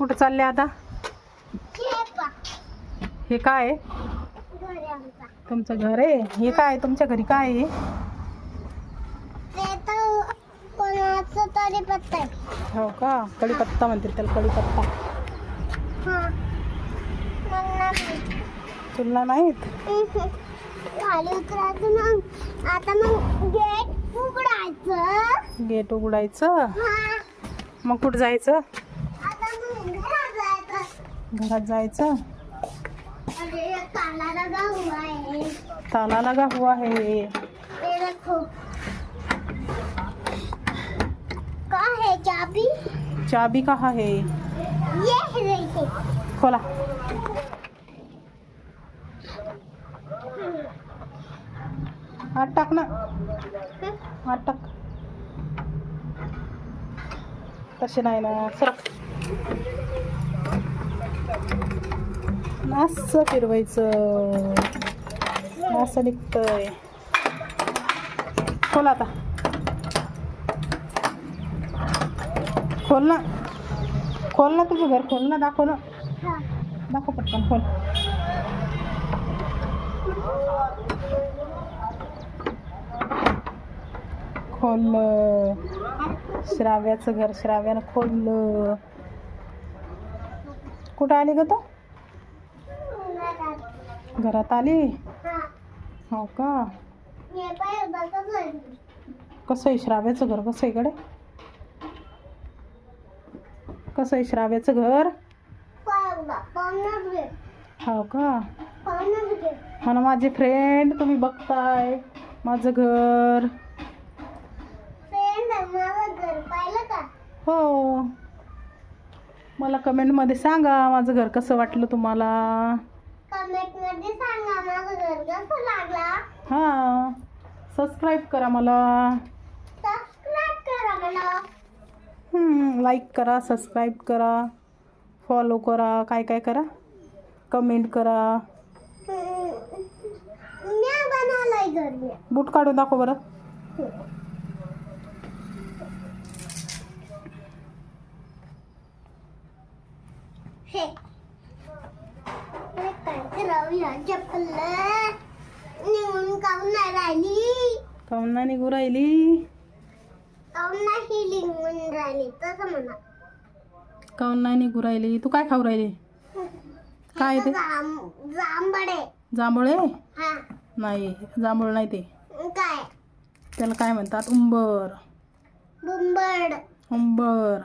कुठं चालले आता? हे काय आहे? तुमचं घर आहे? हे काय तुमच्या घरी काय आहे? कोणाचं तरी पत्ता आहे. हो का, कढीपत्ता म्हणते त्याला, कढीपत्ता. तुला माहित? खाली उतरायचं मग. आता मग गेट उघडायचं. गेट उघडायचं. मग कुठं जायचं? आता मग घरात घरात जायचं. जायचं. अरे ताला लगा हुआ है. ताला लगा हुआ है. ये देखो. कहाँ है चाबी? चाबी कहाँ है? ये है देखिए. खोला. आत टाक ना. आत टाक. तसे नाही ना, सरक. असं फिरवायचं. असं निघतंय. खोल आता. खोल ना. खोल ना, तुझं घर खोल ना. दाखव ना. दाखव पटकन. खोल. खोल. श्राव्याचं घर श्राव्यानं खोललं. कुठं आली ग तो? घरात आली. हो का. कसं आहे श्राव्याचं घर? कसं आहे इकडे? कसं आहे श्राव्याचं घर? हो का. हा ना माझे फ्रेंड, तुम्ही बघताय माझं घर. हो, मला कमेंटमध्ये सांगा माझं घर कसं वाटलं तुम्हाला. कमेंटमध्ये सांगा माझं घर कसं लागला. हां, सबस्क्राईब करा मला. सबस्क्राईब करा मला. लाईक करा, सबस्क्राईब करा, फॉलो करा, काय काय करा, कमेंट करा. मी बनवलंय घर. बूट काढून दाखव बरं. हे काय करावं चप्पल निघून काऊन नाही राहिली. काऊन नाही निघू राहिली? काऊन नाही निघून राहिली तसं म्हणा. काऊन नाही निघू राहिली? तू काय खाऊ राहिली? काय ते? जांभळे. जांभळे? हा. नाही, जांभूळ नाही ते. काय? त्याला काय म्हणतात? उंबर. बुंबड. उंबर.